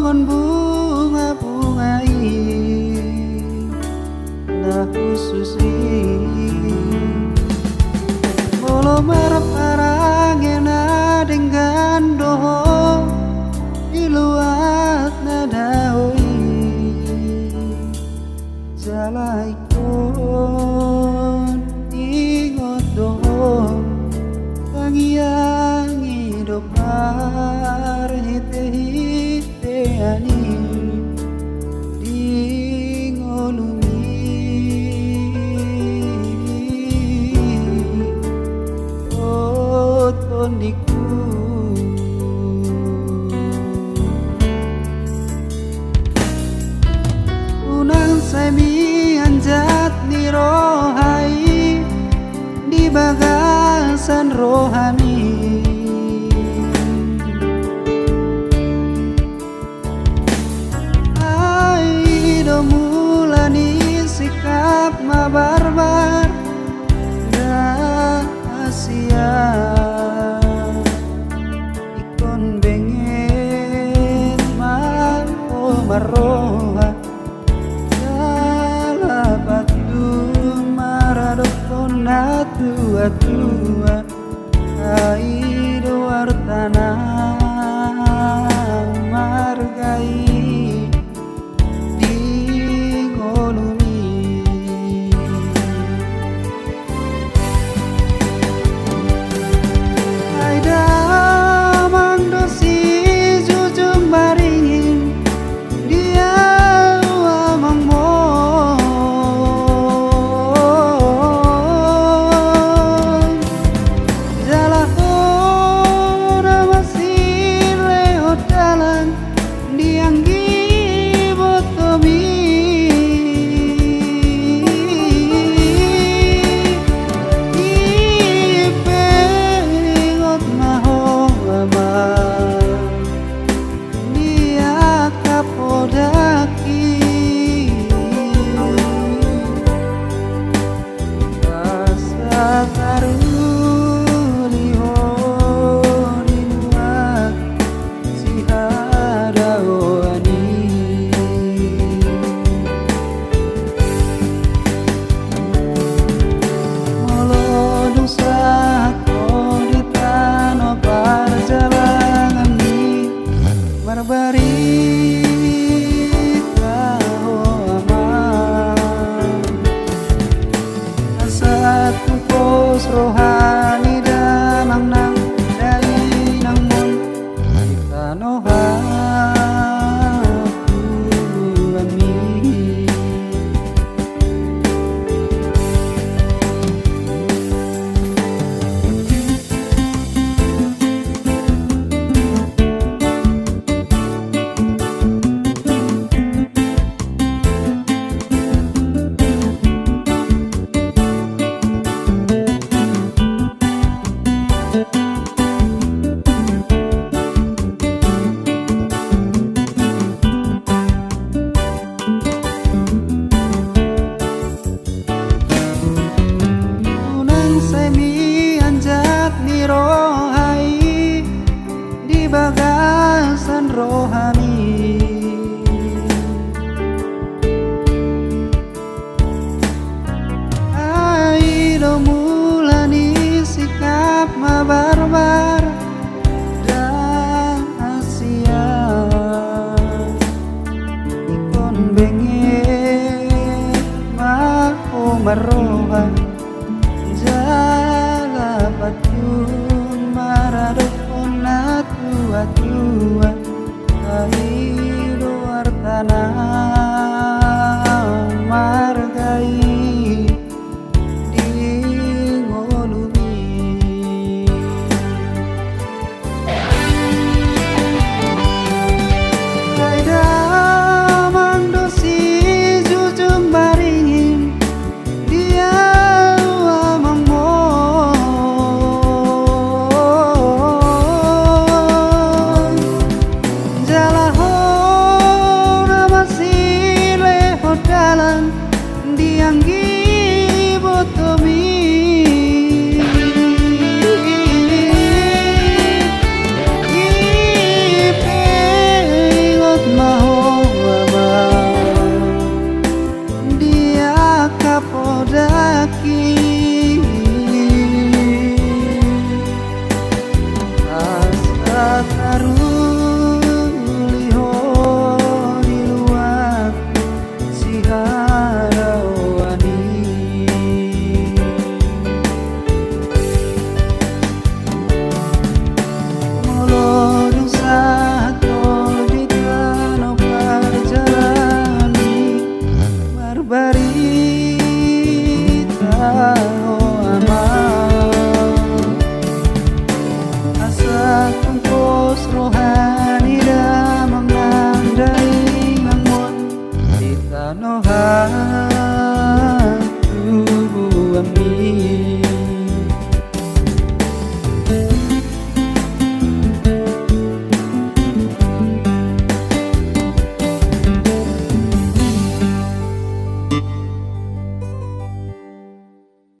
ngon bunga-bungai na khususi bolo marap arangnya na dengan doho iluat na daoi jalaikon ingot doho tangiang hidup hite-hite ani di ngolumi otondiku unang semi anjat ni rohai di bagasan rohani sikap ma barbar rahasia ikon bengen ma maroha jala batu maradokon atua aido wartana margai rohani damang nang dari nang mon tanoha kuami semi anjat ni rohai di bagasan rohani aido mulani sikap ma barbar rahasia ikon bengen ma maroha jala batun maradokon atua